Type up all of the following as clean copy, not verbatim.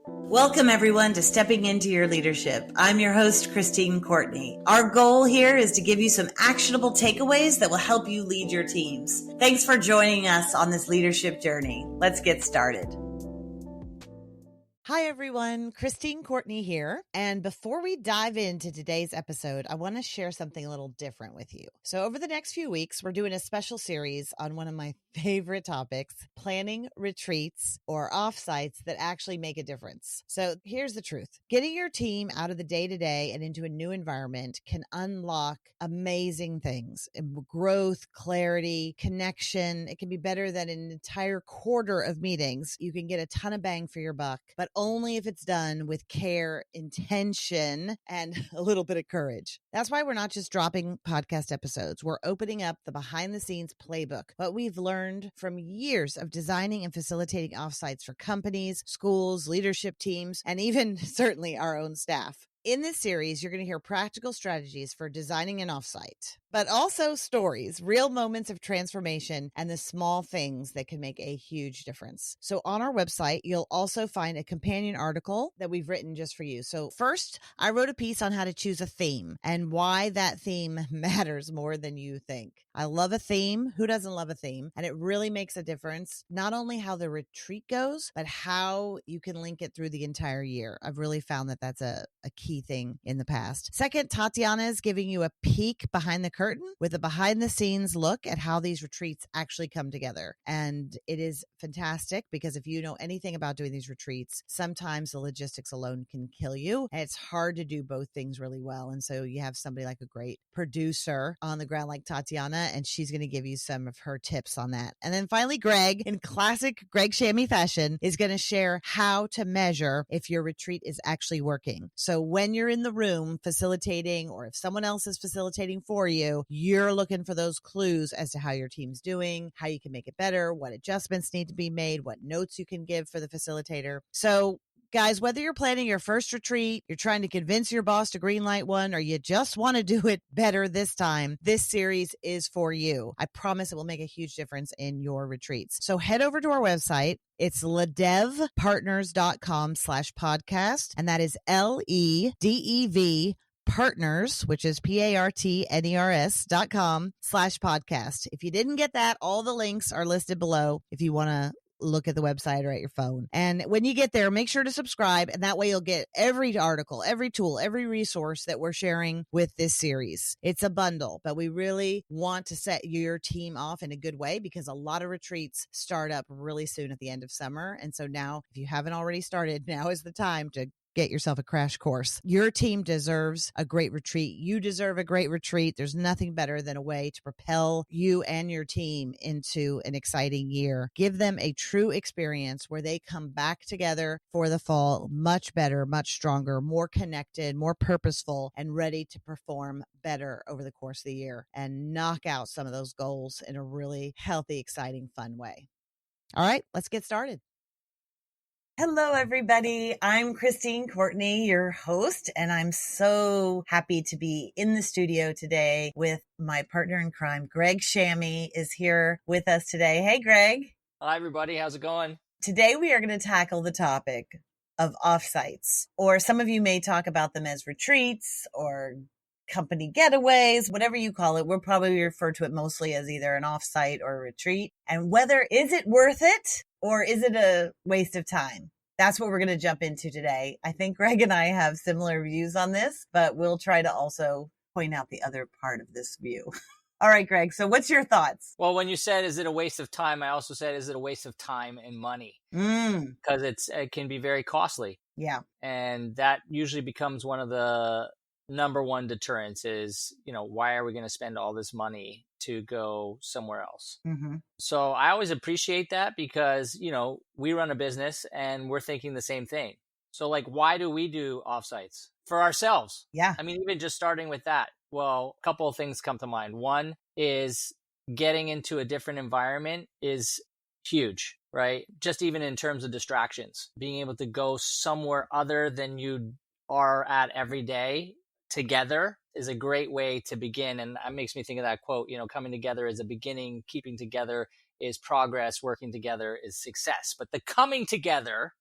Welcome, everyone, to Stepping Into Your Leadership. I'm your host, Christine Courtney. Our goal here is to give you some actionable takeaways that will help you lead your teams. Thanks for joining us on this leadership journey. Let's get started. Hi, everyone. Christine Courtney here. And before we dive into today's episode, I want to share something a little different with you. So over the next few weeks, we're doing a special series on one of my favorite topics, planning retreats or offsites that actually make a difference. So here's the truth. Getting your team out of the day-to-day and into a new environment can unlock amazing things. Growth, clarity, connection. It can be better than an entire quarter of meetings. You can get a ton of bang for your buck, but only if it's done with care, intention, and a little bit of courage. That's why we're not just dropping podcast episodes. We're opening up the behind-the-scenes playbook, what we've learned from years of designing and facilitating offsites for companies, schools, leadership teams, and even certainly our own staff. In this series, you're going to hear practical strategies for designing an offsite, but also stories, real moments of transformation, and the small things that can make a huge difference. So on our website, you'll also find a companion article that we've written just for you. So first, I wrote a piece on how to choose a theme and why that theme matters more than you think. I love a theme. Who doesn't love a theme? And it really makes a difference, not only how the retreat goes, but how you can link it through the entire year. I've really found that that's a key thing in the past. Second, Tatiana is giving you a peek behind the curtain with a behind the scenes look at how these retreats actually come together. And it is fantastic because if you know anything about doing these retreats, sometimes the logistics alone can kill you. And it's hard to do both things really well. And so you have somebody like a great producer on the ground like Tatiana, and she's going to give you some of her tips on that. And then finally, Greg, in classic Greg Shamie fashion, is going to share how to measure if your retreat is actually working. So when you're in the room facilitating, or if someone else is facilitating for you, you're looking for those clues as to how your team's doing, how you can make it better, what adjustments need to be made, what notes you can give for the facilitator. So guys, whether you're planning your first retreat, you're trying to convince your boss to greenlight one, or you just want to do it better this time, this series is for you. I promise it will make a huge difference in your retreats. So head over to our website. It's ledevpartners.com/podcast. And that is LEDEV partners, which is PARTNERS.com/podcast. If you didn't get that, all the links are listed below if you want to look at the website or at your phone. And when you get there, make sure to subscribe. And that way you'll get every article, every tool, every resource that we're sharing with this series. It's a bundle, but we really want to set your team off in a good way because a lot of retreats start up really soon at the end of summer. And so now, if you haven't already started, now is the time to get yourself a crash course. Your team deserves a great retreat. You deserve a great retreat. There's nothing better than a way to propel you and your team into an exciting year. Give them a true experience where they come back together for the fall much better, much stronger, more connected, more purposeful, and ready to perform better over the course of the year and knock out some of those goals in a really healthy, exciting, fun way. All right, let's get started. Hello, everybody. I'm Christine Courtney, your host, and I'm so happy to be in the studio today with my partner in crime. Greg Shamie is here with us today. Hey, Greg. Hi, everybody. How's it going? Today, we are going to tackle the topic of offsites, or some of you may talk about them as retreats or company getaways, whatever you call it. We'll probably refer to it mostly as either an offsite or a retreat. And whether is it worth it or is it a waste of time? That's what we're going to jump into today. I think Greg and I have similar views on this, but we'll try to also point out the other part of this view. All right, Greg. So what's your thoughts? Well, when you said, is it a waste of time? I also said, is it a waste of time and money? Because it can be very costly. Yeah. And that usually becomes one of the number one deterrents is, why are we going to spend all this money to go somewhere else? Mm-hmm. So I always appreciate that because, we run a business and we're thinking the same thing. So why do we do offsites? For ourselves. Yeah. I mean, even just starting with that. Well, a couple of things come to mind. One is getting into a different environment is huge, right? Just even in terms of distractions, being able to go somewhere other than you are at every day together is a great way to begin. And that makes me think of that quote, coming together is a beginning, keeping together is progress, working together is success. But the coming together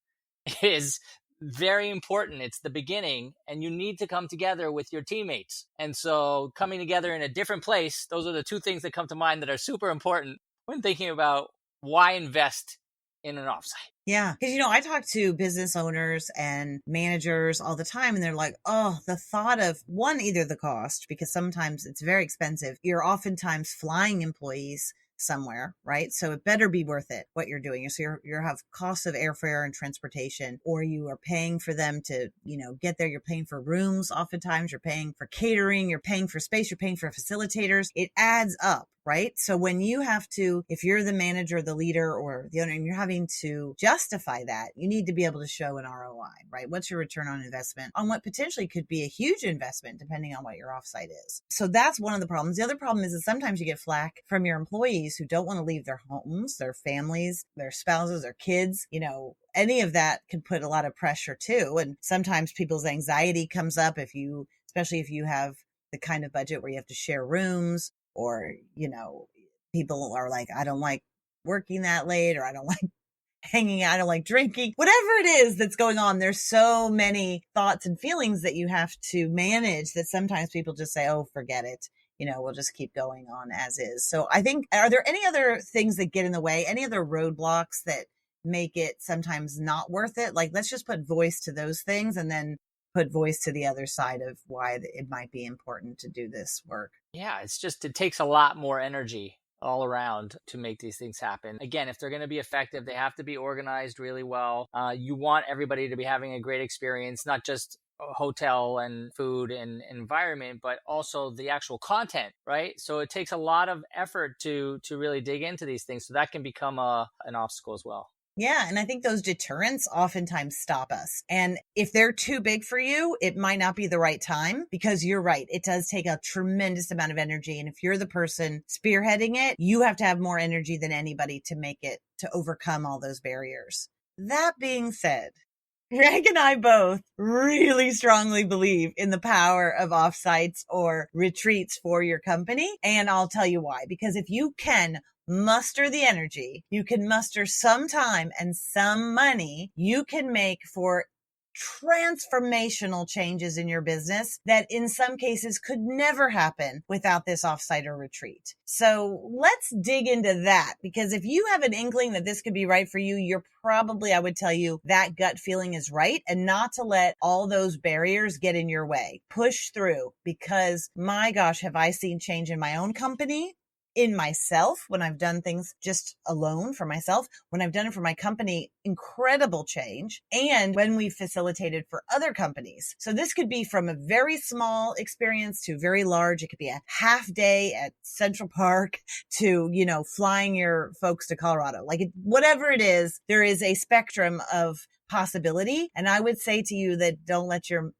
is very important. It's the beginning, and you need to come together with your teammates. And so coming together in a different place, those are the two things that come to mind that are super important when thinking about why invest in an offsite. Yeah. Because, I talk to business owners and managers all the time, and they're like, oh, the thought of one, either the cost, because sometimes it's very expensive. You're oftentimes flying employees somewhere, right? So it better be worth it, what you're doing. So you have costs of airfare and transportation, or you are paying for them to, get there. You're paying for rooms. Oftentimes you're paying for catering, you're paying for space, you're paying for facilitators. It adds up. Right? So when you have to, if you're the manager, the leader, or the owner, and you're having to justify that, you need to be able to show an ROI, right? What's your return on investment on what potentially could be a huge investment, depending on what your offsite is. So that's one of the problems. The other problem is that sometimes you get flack from your employees who don't want to leave their homes, their families, their spouses, their kids, any of that can put a lot of pressure too. And sometimes people's anxiety comes up especially if you have the kind of budget where you have to share rooms, or, people are like, I don't like working that late, or I don't like hanging out, I don't like drinking, whatever it is that's going on. There's so many thoughts and feelings that you have to manage that sometimes people just say, oh, forget it. We'll just keep going on as is. So I think, are there any other things that get in the way, any other roadblocks that make it sometimes not worth it? Like, let's just put voice to those things and then put voice to the other side of why it might be important to do this work. Yeah, it takes a lot more energy all around to make these things happen. Again, if they're going to be effective, they have to be organized really well. You want everybody to be having a great experience, not just hotel and food and environment, but also the actual content, right? So it takes a lot of effort to really dig into these things. So that can become an obstacle as well. Yeah. And I think those deterrents oftentimes stop us. And if they're too big for you, it might not be the right time, because you're right. It does take a tremendous amount of energy. And if you're the person spearheading it, you have to have more energy than anybody to overcome all those barriers. That being said, Greg and I both really strongly believe in the power of offsites or retreats for your company. And I'll tell you why. Because if you can muster the energy, you can muster some time and some money, you can make for transformational changes in your business that in some cases could never happen without this offsite or retreat. So let's dig into that, because if you have an inkling that this could be right for you, you're probably, I would tell you, that gut feeling is right, and not to let all those barriers get in your way. Push through, because my gosh, have I seen change in my own company, in myself, when I've done things just alone for myself, when I've done it for my company, incredible change, and when we facilitated for other companies. So this could be from a very small experience to very large. It could be a half day at Central Park to, flying your folks to Colorado. Whatever it is, there is a spectrum of possibility. And I would say to you that don't let your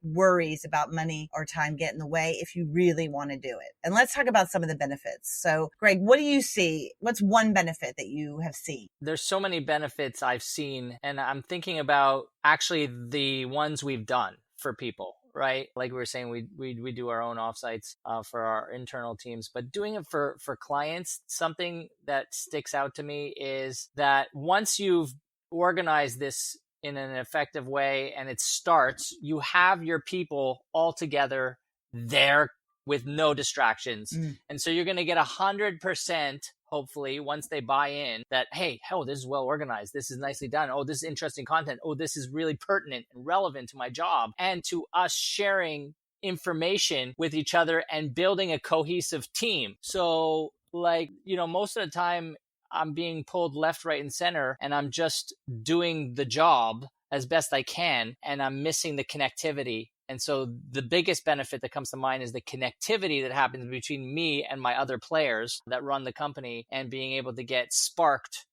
worries about money or time get in the way if you really want to do it. And let's talk about some of the benefits. So, Greg, what do you see? What's one benefit that you have seen? There's so many benefits I've seen, and I'm thinking about actually the ones we've done for people, right? Like we were saying, we do our own offsites for our internal teams, but doing it for clients, something that sticks out to me is that once you've organized this in an effective way and it starts, you have your people all together there with no distractions. And so you're going to get 100%, hopefully, once they buy in, that, hey, this is well organized. This is nicely done. Oh, this is interesting content. Oh, this is really pertinent and relevant to my job and to us sharing information with each other and building a cohesive team. So most of the time, I'm being pulled left, right, and center, and I'm just doing the job as best I can, and I'm missing the connectivity. And so the biggest benefit that comes to mind is the connectivity that happens between me and my other players that run the company, and being able to get sparked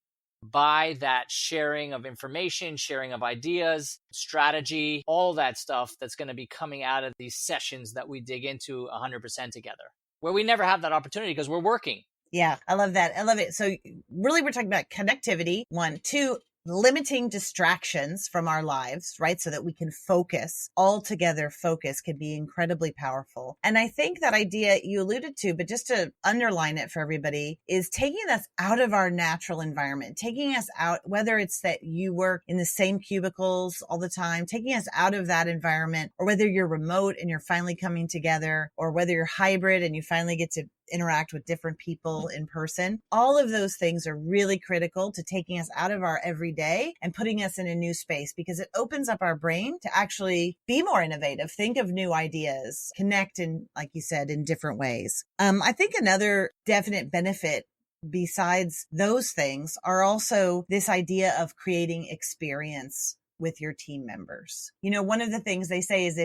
by that sharing of information, sharing of ideas, strategy, all that stuff that's going to be coming out of these sessions that we dig into 100% together, where we never have that opportunity because we're working. Yeah, I love that. I love it. So really, we're talking about connectivity. 1, 2, limiting distractions from our lives, right? So that we can focus, all together focus can be incredibly powerful. And I think that idea you alluded to, but just to underline it for everybody, is taking us out of our natural environment, taking us out, whether it's that you work in the same cubicles all the time, taking us out of that environment, or whether you're remote and you're finally coming together, or whether you're hybrid and you finally get to interact with different people in person. All of those things are really critical to taking us out of our everyday and putting us in a new space, because it opens up our brain to actually be more innovative, think of new ideas, connect in, like you said, in different ways. I think another definite benefit besides those things are also this idea of creating experience with your team members. One of the things they say is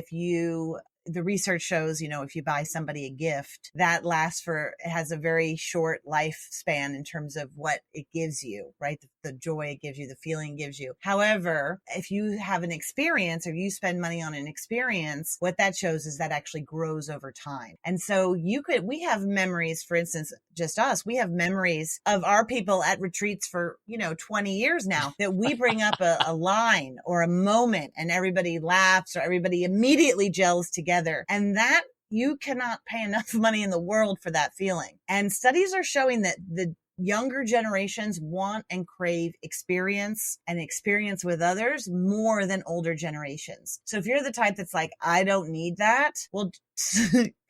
the research shows, if you buy somebody a gift, that it has a very short lifespan in terms of what it gives you, right? The joy it gives you, the feeling it gives you. However, if you have an experience or you spend money on an experience, what that shows is that actually grows over time. And so we have memories, for instance, just us, we have memories of our people at retreats for, 20 years now that we bring up a line or a moment and everybody laughs or everybody immediately gels together. And that you cannot pay enough money in the world for that feeling. And studies are showing that the younger generations want and crave experience and experience with others more than older generations. So if you're the type that's like, I don't need that, well,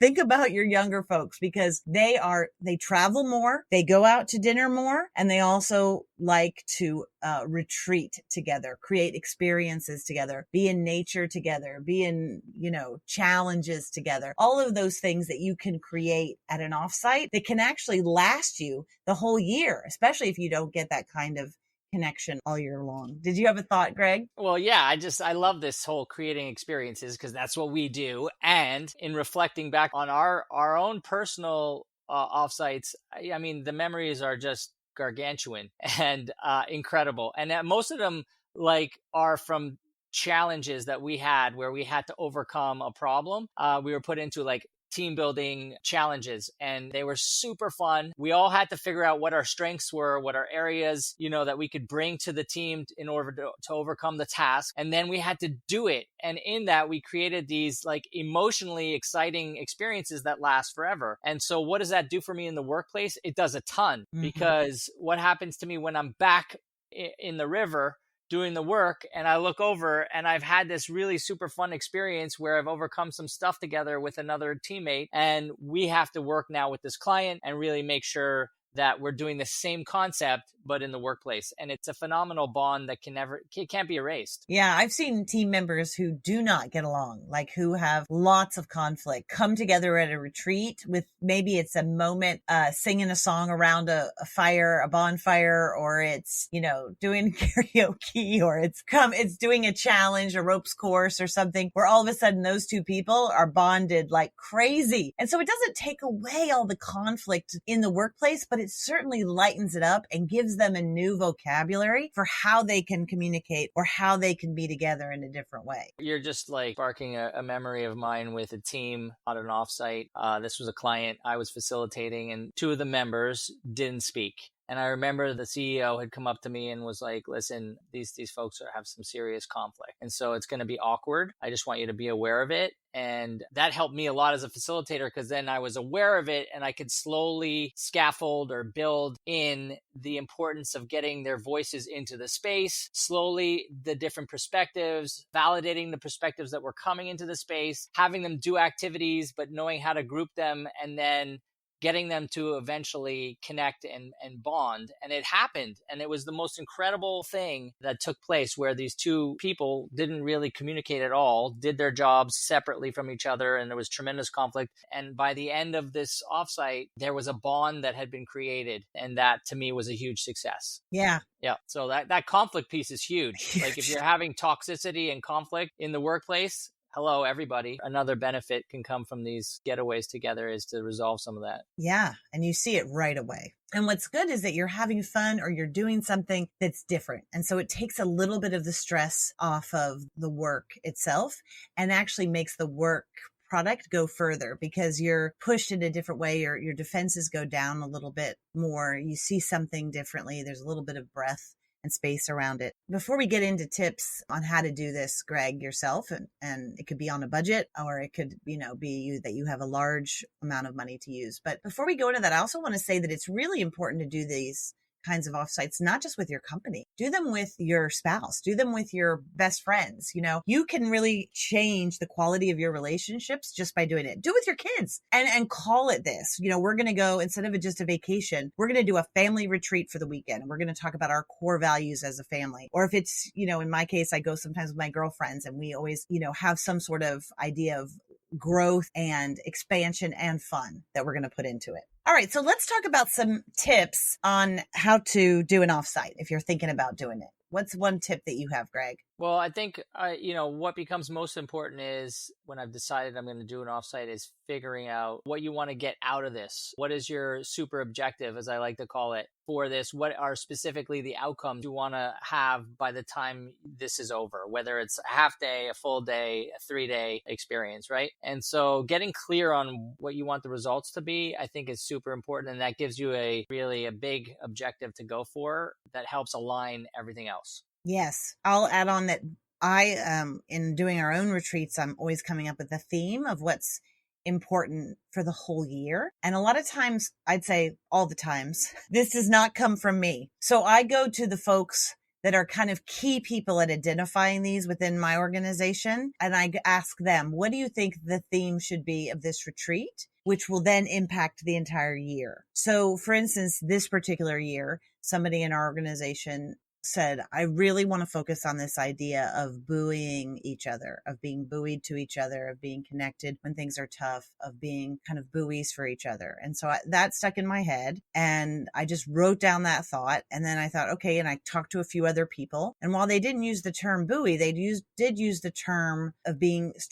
think about your younger folks, because they travel more, they go out to dinner more, and they also like to retreat together, create experiences together, be in nature together, be in, challenges together. All of those things that you can create at an offsite that can actually last you the whole year, especially if you don't get that kind of connection all year long. Did you have a thought, Greg? Well, yeah, I love this whole creating experiences, because that's what we do. And in reflecting back on our own personal offsites, I mean, the memories are just gargantuan and incredible. And most of them are from challenges that we had where we had to overcome a problem. We were put into team building challenges, and they were super fun. We all had to figure out what our strengths were, what our areas, that we could bring to the team in order to overcome the task. And then we had to do it. And in that, we created these emotionally exciting experiences that last forever. And so what does that do for me in the workplace? It does a ton, because what happens to me when I'm back in the river doing the work and I look over and I've had this really super fun experience where I've overcome some stuff together with another teammate, and we have to work now with this client and really make sure that we're doing the same concept, but in the workplace. And it's a phenomenal bond that it can't be erased. Yeah, I've seen team members who do not get along, who have lots of conflict, come together at a retreat with, maybe it's a moment, singing a song around a fire, a bonfire, or it's, doing karaoke, or it's doing a challenge, a ropes course or something, where all of a sudden those two people are bonded like crazy. And so it doesn't take away all the conflict in the workplace, but it certainly lightens it up and gives them a new vocabulary for how they can communicate or how they can be together in a different way. You're just sparking a memory of mine with a team on an offsite. This was a client I was facilitating, and two of the members didn't speak. And I remember the CEO had come up to me and was like, listen, these folks have some serious conflict. And so it's going to be awkward. I just want you to be aware of it. And that helped me a lot as a facilitator, because then I was aware of it and I could slowly scaffold or build in the importance of getting their voices into the space, slowly the different perspectives, validating the perspectives that were coming into the space, having them do activities, but knowing how to group them, and then getting them to eventually connect and bond. And it happened. And it was the most incredible thing that took place, where these two people didn't really communicate at all, did their jobs separately from each other, and there was tremendous conflict. And by the end of this offsite, there was a bond that had been created. And that to me was a huge success. Yeah. Yeah. So that conflict piece is huge. If you're having toxicity and conflict in the workplace, hello, everybody. Another benefit can come from these getaways together is to resolve some of that. Yeah. And you see it right away. And what's good is that you're having fun, or you're doing something that's different. And so it takes a little bit of the stress off of the work itself, and actually makes the work product go further, because you're pushed in a different way. Your defenses go down a little bit more. You see something differently. There's a little bit of breath and space around it. Before we get into tips on how to do this, Greg, yourself, and it could be on a budget, or it could, be you that you have a large amount of money to use. But before we go into that, I also want to say that it's really important to do these kinds of offsites, not just with your company. Do them with your spouse, do them with your best friends. You can really change the quality of your relationships just by doing it. Do it with your kids and call it this. We're going to go, instead of just a vacation, we're going to do a family retreat for the weekend. And we're going to talk about our core values as a family. Or if it's, in my case, I go sometimes with my girlfriends and we always, have some sort of idea of growth and expansion and fun that we're going to put into it. All right, so let's talk about some tips on how to do an offsite if you're thinking about doing it. What's one tip that you have, Greg? Well, I think, what becomes most important is when I've decided I'm going to do an offsite is figuring out what you want to get out of this. What is your super objective, as I like to call it, for this? What are specifically the outcomes you want to have by the time this is over, whether it's a half day, a full day, a 3-day experience, right? And so getting clear on what you want the results to be, I think is super important. And that gives you a big objective to go for that helps align everything else. Yes. I'll add on that in doing our own retreats, I'm always coming up with a theme of what's important for the whole year. And a lot of times, I'd say all the times, this does not come from me. So I go to the folks that are kind of key people at identifying these within my organization. And I ask them, what do you think the theme should be of this retreat, which will then impact the entire year? So for instance, this particular year, somebody in our organization said, I really want to focus on this idea of buoying each other, of being buoyed to each other, of being connected when things are tough, of being kind of buoys for each other. And so that stuck in my head and I just wrote down that thought. And then I thought, okay. And I talked to a few other people. And while they didn't use the term buoy, they did use the term of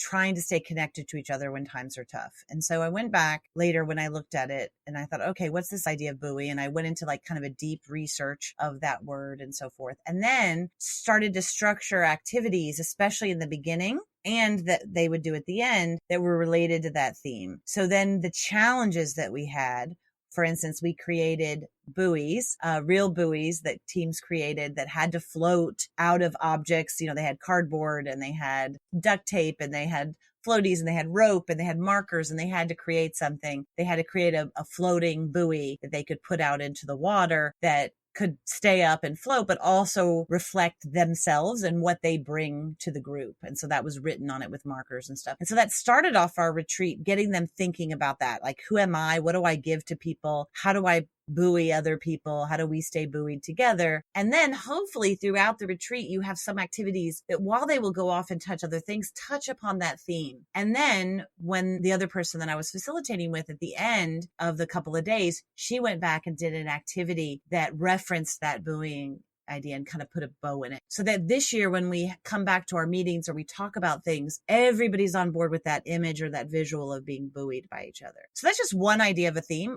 trying to stay connected to each other when times are tough. And so I went back later when I looked at it and I thought, okay, what's this idea of buoy? And I went into like kind of a deep research of that word and so forth. And then started to structure activities, especially in the beginning and that they would do at the end, that were related to that theme. So then the challenges that we had, for instance, we created buoys, real buoys that teams created that had to float out of objects. They had cardboard and they had duct tape and they had floaties and they had rope and they had markers and they had to create something. They had to create a floating buoy that they could put out into the water that could stay up and float, but also reflect themselves and what they bring to the group. And so that was written on it with markers and stuff. And so that started off our retreat, getting them thinking about that. Like, who am I? What do I give to people? How do I buoy other people? How do we stay buoyed together? And then hopefully throughout the retreat, you have some activities that while they will go off and touch other things, touch upon that theme. And then when the other person that I was facilitating with at the end of the couple of days, she went back and did an activity that referenced that buoying idea and kind of put a bow in it. So that this year, when we come back to our meetings or we talk about things, everybody's on board with that image or that visual of being buoyed by each other. So that's just one idea of a theme.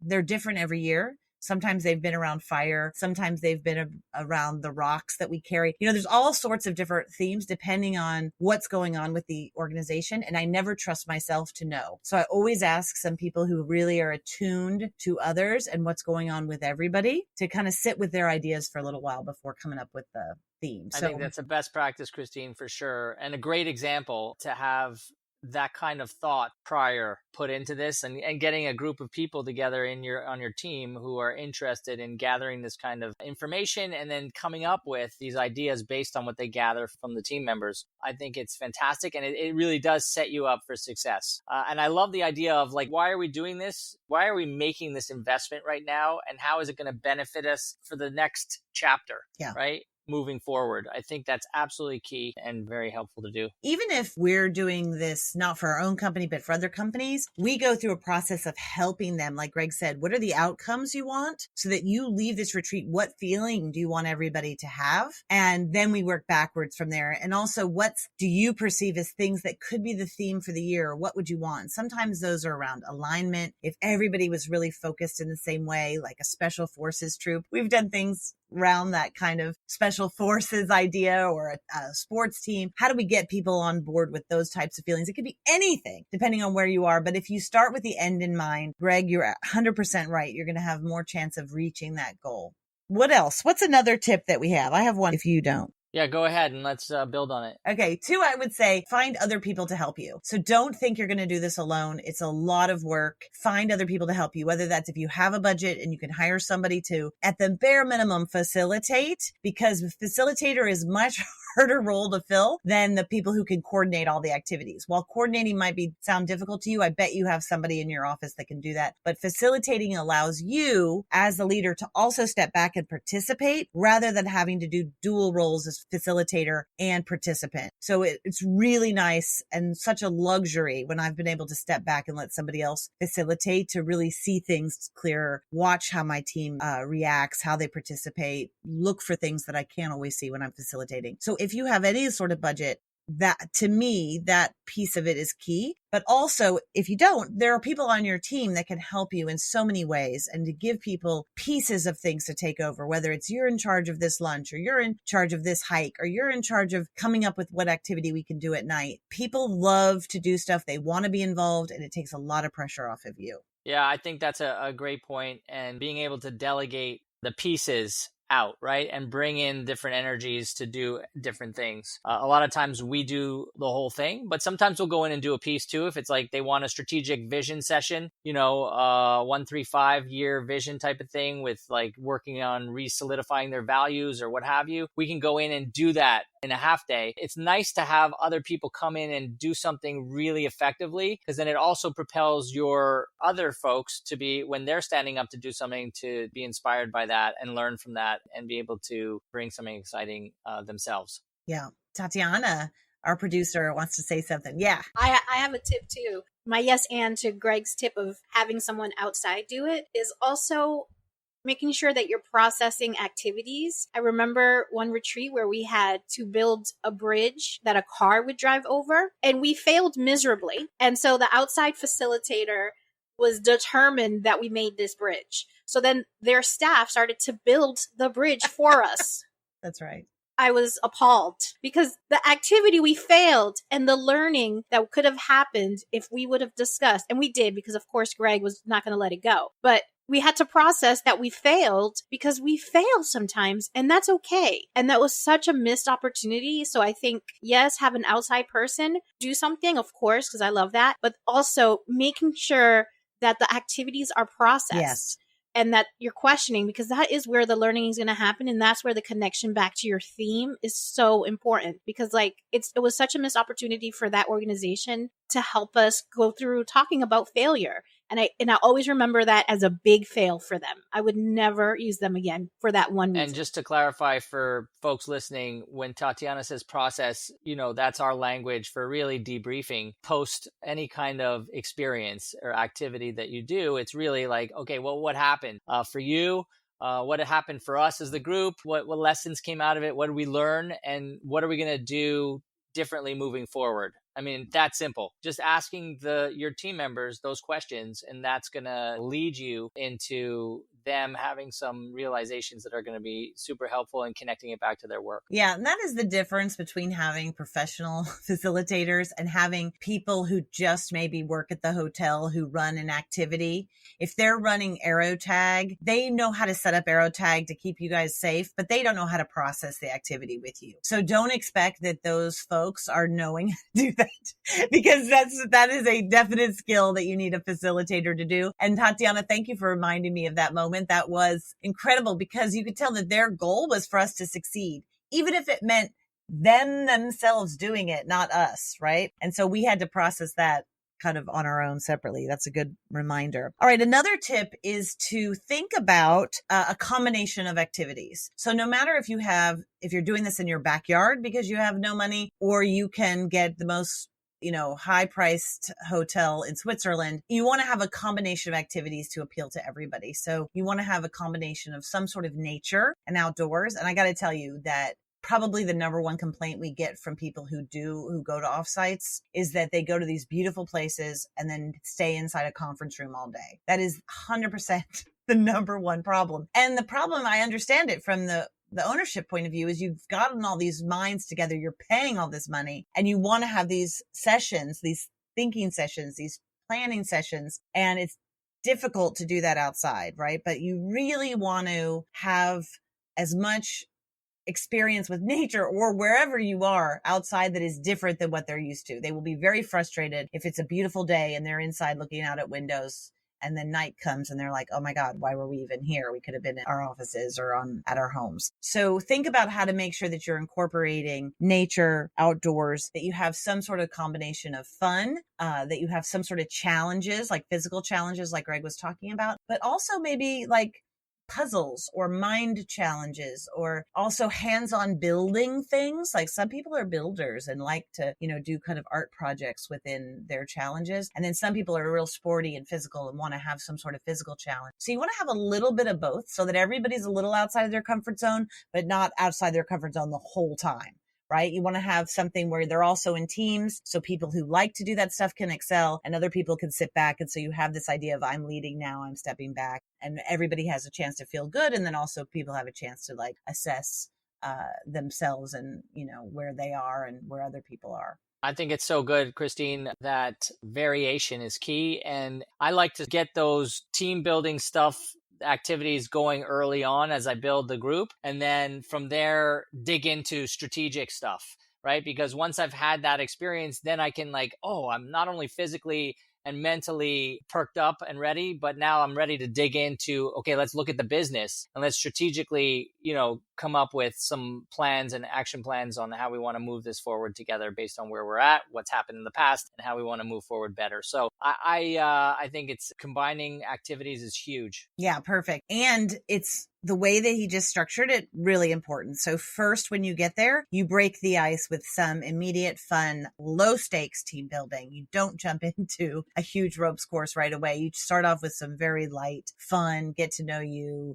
They're different every year. Sometimes they've been around fire. Sometimes they've been around the rocks that we carry. There's all sorts of different themes depending on what's going on with the organization. And I never trust myself to know. So I always ask some people who really are attuned to others and what's going on with everybody to kind of sit with their ideas for a little while before coming up with the theme. I think that's a best practice, Christine, for sure. And a great example to have that kind of thought prior put into this and getting a group of people together on your team who are interested in gathering this kind of information and then coming up with these ideas based on what they gather from the team members. I think it's fantastic and it really does set you up for success. And I love the idea of like, why are we doing this? Why are we making this investment right now? And how is it going to benefit us for the next chapter? Yeah. Right? Moving forward. I think that's absolutely key and very helpful to do. Even if we're doing this not for our own company, but for other companies, we go through a process of helping them. Like Greg said, what are the outcomes you want so that you leave this retreat? What feeling do you want everybody to have? And then we work backwards from there. And also, what do you perceive as things that could be the theme for the year? Or what would you want? Sometimes those are around alignment. If everybody was really focused in the same way, like a special forces troop, we've done things around that kind of special forces idea or a sports team. How do we get people on board with those types of feelings? It could be anything depending on where you are. But if you start with the end in mind, Greg, you're 100% right. You're going to have more chance of reaching that goal. What else? What's another tip that we have? I have one if you don't. Yeah, go ahead and let's build on it. Okay. 2, I would say find other people to help you. So don't think you're going to do this alone. It's a lot of work. Find other people to help you, whether that's if you have a budget and you can hire somebody to, at the bare minimum, facilitate, because facilitator is much harder role to fill than the people who can coordinate all the activities. While coordinating might sound difficult to you, I bet you have somebody in your office that can do that. But facilitating allows you as the leader to also step back and participate rather than having to do dual roles as facilitator and participant. So it's really nice and such a luxury when I've been able to step back and let somebody else facilitate to really see things clearer, watch how my team reacts, how they participate, look for things that I can't always see when I'm facilitating. So if you have any sort of budget, that to me, that piece of it is key. But also, if you don't, there are people on your team that can help you in so many ways, and to give people pieces of things to take over, whether it's you're in charge of this lunch, or you're in charge of this hike, or you're in charge of coming up with what activity we can do at night. People love to do stuff. They want to be involved, and it takes a lot of pressure off of you. Yeah, I think that's a great point. And being able to delegate the pieces out, right? And bring in different energies to do different things. A lot of times we do the whole thing, but sometimes we'll go in and do a piece too. If it's like they want a strategic vision session, 1-3-5 year vision type of thing with like working on re-solidifying their values or what have you, we can go in and do that in a half day. It's nice to have other people come in and do something really effectively, because then it also propels your other folks to be, when they're standing up to do something, to be inspired by that and learn from that and be able to bring something exciting themselves. Yeah. Tatiana, our producer, wants to say something. Yeah. I have a tip too. My yes and to Greg's tip of having someone outside do it is also making sure that you're processing activities. I remember one retreat where we had to build a bridge that a car would drive over, and we failed miserably. And so the outside facilitator was determined that we made this bridge. So then their staff started to build the bridge for us. That's right. I was appalled because the activity we failed and the learning that could have happened if we would have discussed, and we did, because of course Greg was not going to let it go, but we had to process that we failed, because we fail sometimes, and that's okay. And that was such a missed opportunity. So I think, yes, have an outside person do something, of course, because I love that, but also making sure that the activities are processed. Yes. And that you're questioning, because that is where the learning is going to happen. And that's where the connection back to your theme is so important, because like it was such a missed opportunity for that organization to help us go through talking about failure. And I always remember that as a big fail for them. I would never use them again for that one reason. And just to clarify for folks listening, when Tatiana says process, that's our language for really debriefing post any kind of experience or activity that you do. It's really like, okay, well, what happened for you? What had happened for us as the group? What lessons came out of it? What did we learn? And what are we going to do differently moving forward? I mean, that's simple. Just asking your team members those questions, and that's going to lead you into them having some realizations that are going to be super helpful in connecting it back to their work. Yeah. And that is the difference between having professional facilitators and having people who just maybe work at the hotel who run an activity. If they're running AeroTag, they know how to set up AeroTag to keep you guys safe, but they don't know how to process the activity with you. So don't expect that those folks are knowing how to do that, because that is a definite skill that you need a facilitator to do. And Tatiana, thank you for reminding me of that moment. That was incredible, because you could tell that their goal was for us to succeed, even if it meant them themselves doing it, not us, right? And so we had to process that kind of on our own separately. That's a good reminder. All right. Another tip is to think about a combination of activities. So no matter if you're doing this in your backyard because you have no money, or you can get the most high-priced hotel in Switzerland, you want to have a combination of activities to appeal to everybody. So you want to have a combination of some sort of nature and outdoors. And I got to tell you that probably the number one complaint we get from people who go to offsites is that they go to these beautiful places and then stay inside a conference room all day. That is 100% the number one problem. And the problem, I understand it from the ownership point of view, is you've gotten all these minds together, you're paying all this money, and you want to have these sessions, these thinking sessions, these planning sessions, and it's difficult to do that outside, right? But you really want to have as much experience with nature or wherever you are outside that is different than what they're used to. They will be very frustrated if it's a beautiful day and they're inside looking out at windows and then night comes and they're like, oh my God, why were we even here? We could have been in our offices or at our homes. So think about how to make sure that you're incorporating nature outdoors, that you have some sort of combination of fun, that you have some sort of challenges, like physical challenges, like Greg was talking about, but also maybe like puzzles or mind challenges, or also hands-on building things. Like some people are builders and like to, do kind of art projects within their challenges. And then some people are real sporty and physical and want to have some sort of physical challenge. So you want to have a little bit of both so that everybody's a little outside of their comfort zone, but not outside their comfort zone the whole time. Right? You want to have something where they're also in teams. So people who like to do that stuff can excel and other people can sit back. And so you have this idea of I'm leading now, I'm stepping back, and everybody has a chance to feel good. And then also people have a chance to like assess themselves and, where they are and where other people are. I think it's so good, Christine, that variation is key. And I like to get those team building stuff activities going early on as I build the group. And then from there, dig into strategic stuff, right? Because once I've had that experience, then I can I'm not only physically and mentally perked up and ready, but now I'm ready to dig into, okay, let's look at the business and let's strategically, come up with some plans and action plans on how we want to move this forward together based on where we're at, what's happened in the past, and how we want to move forward better. So I think it's combining activities is huge. Yeah, perfect. And it's the way that he just structured it, really important. So first, when you get there, you break the ice with some immediate fun, low stakes team building. You don't jump into a huge ropes course right away. You start off with some very light, fun, get to know you,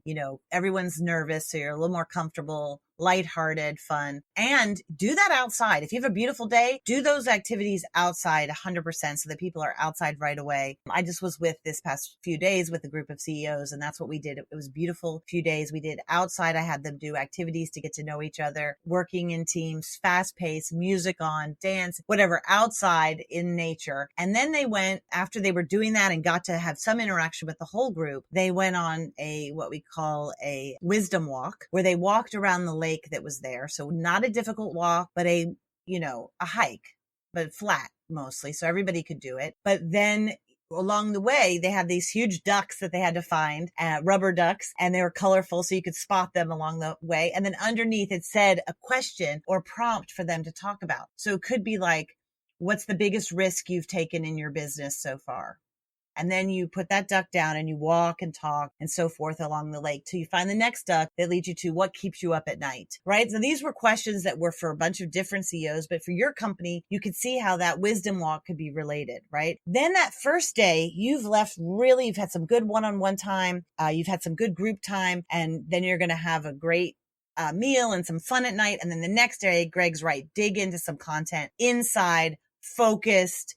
everyone's nervous. So you're a little more comfortable, lighthearted, fun, and do that outside. If you have a beautiful day, do those activities outside 100% so that people are outside right away. I just was with this past few days with a group of CEOs, and that's what we did. It was a beautiful few days. We did outside. I had them do activities to get to know each other, working in teams, fast paced, music on, dance, whatever, outside in nature. And then they went, after they were doing that and got to have some interaction with the whole group, they went on what we call a wisdom walk, where they walked around the lake that was there. So not a difficult walk, but a hike, but flat mostly. So everybody could do it. But then along the way, they had these huge ducks that they had to find, rubber ducks, and they were colorful. So you could spot them along the way. And then underneath it said a question or prompt for them to talk about. So it could be like, what's the biggest risk you've taken in your business so far? And then you put that duck down and you walk and talk and so forth along the lake till you find the next duck that leads you to what keeps you up at night, right? So these were questions that were for a bunch of different CEOs, but for your company, you could see how that wisdom walk could be related, right? Then that first day, you've had some good one-on-one time. You've had some good group time, and then you're going to have a great meal and some fun at night. And then the next day, Greg's right, dig into some content inside, focused,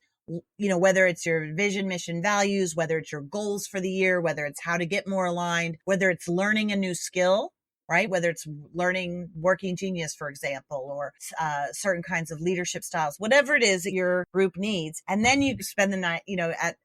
whether it's your vision, mission, values, whether it's your goals for the year, whether it's how to get more aligned, whether it's learning a new skill, right? Whether it's learning Working Genius, for example, or certain kinds of leadership styles, whatever it is that your group needs. And then you spend the night,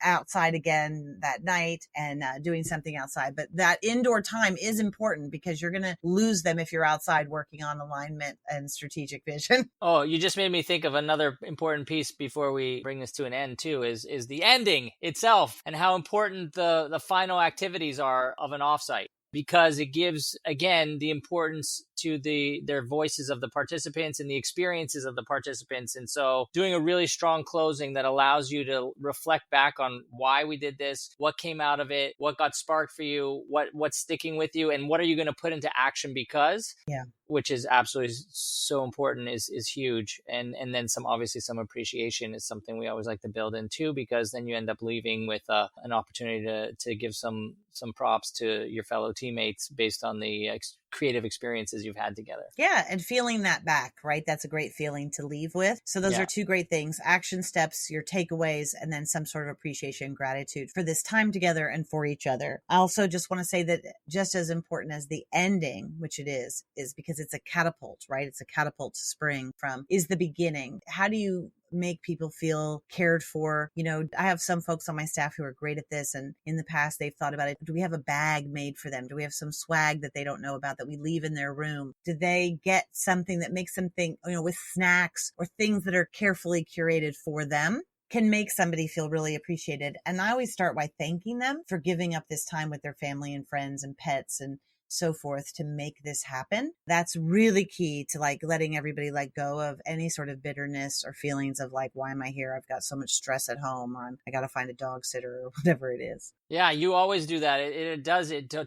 outside again that night and doing something outside. But that indoor time is important because you're going to lose them if you're outside working on alignment and strategic vision. Oh, you just made me think of another important piece before we bring this to an end too, is the ending itself and how important the final activities are of an offsite. Because it gives, again, the importance to their voices of the participants and the experiences of the participants. And so doing a really strong closing that allows you to reflect back on why we did this, what came out of it, what got sparked for you, what's sticking with you, and what are you going to put into action because, which is absolutely so important, is huge. And then some appreciation is something we always like to build in too, because then you end up leaving with an opportunity to give some props to your fellow teammates based on the creative experiences you've had together. Yeah. And feeling that back, right? That's a great feeling to leave with. So those are two great things: action steps, your takeaways, and then some sort of appreciation, gratitude for this time together and for each other. I also just want to say that just as important as the ending, which it is because it's a catapult, right? It's a catapult to spring from, is the beginning. How do you make people feel cared for. You know, I have some folks on my staff who are great at this. And in the past, they've thought about it. Do we have a bag made for them? Do we have some swag that they don't know about that we leave in their room? Do they get something that makes them think, you know, with snacks or things that are carefully curated for them? Can make somebody feel really appreciated. And I always start by thanking them for giving up this time with their family and friends and pets and so forth to make this happen. That's really key to like letting everybody let go of any sort of bitterness or feelings of like, why am I here? I've got so much stress at home, or I got to find a dog sitter or whatever it is. Yeah, you always do that. It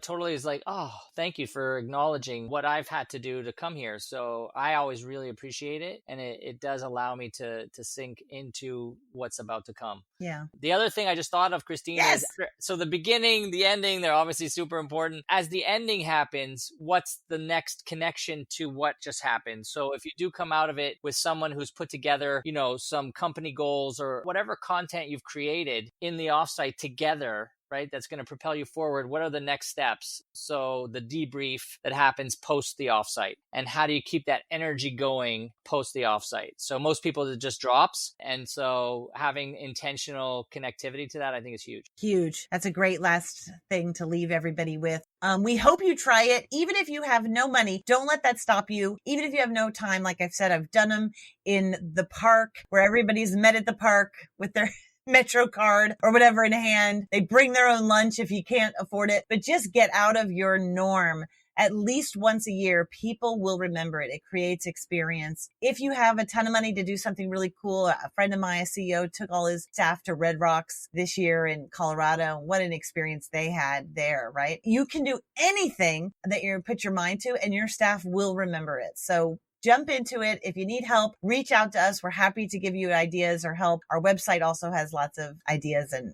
totally is like, oh, thank you for acknowledging what I've had to do to come here. So I always really appreciate it. And it does allow me to sink into what's about to come. Yeah. The other thing I just thought of, Christine, is so the beginning, the ending, they're obviously super important. As the ending happens, what's the next connection to what just happened? So if you do come out of it with someone who's put together, you know, some company goals or whatever content you've created in the offsite together, right? That's going to propel you forward. What are the next steps? So the debrief that happens post the offsite, and how do you keep that energy going post the offsite? So most people, it just drops. And so having intentional connectivity to that, I think is huge. Huge. That's a great last thing to leave everybody with. We hope you try it. Even if you have no money, don't let that stop you. Even if you have no time, like I've said, I've done them in the park where everybody's met at the park with their Metro card or whatever in hand. They bring their own lunch if you can't afford it, but just get out of your norm. At least once a year, people will remember it. It creates experience. If you have a ton of money to do something really cool, a friend of mine, a CEO, took all his staff to Red Rocks this year in Colorado. What an experience they had there, right? You can do anything that you put your mind to, and your staff will remember it. So jump into it. If you need help, reach out to us. We're happy to give you ideas or help. Our website also has lots of ideas and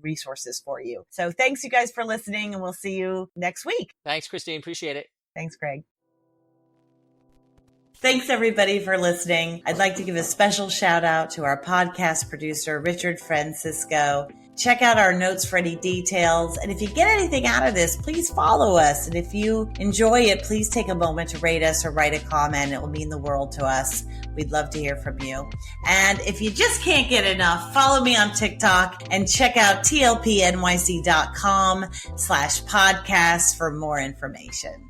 resources for you. So thanks you guys for listening, and we'll see you next week. Thanks, Christine. Appreciate it. Thanks, Greg. Thanks everybody for listening. I'd like to give a special shout out to our podcast producer, Richard Francisco. Check out our notes for any details. And if you get anything out of this, please follow us. And if you enjoy it, please take a moment to rate us or write a comment. It will mean the world to us. We'd love to hear from you. And if you just can't get enough, follow me on TikTok and check out tlpnyc.com/podcast for more information.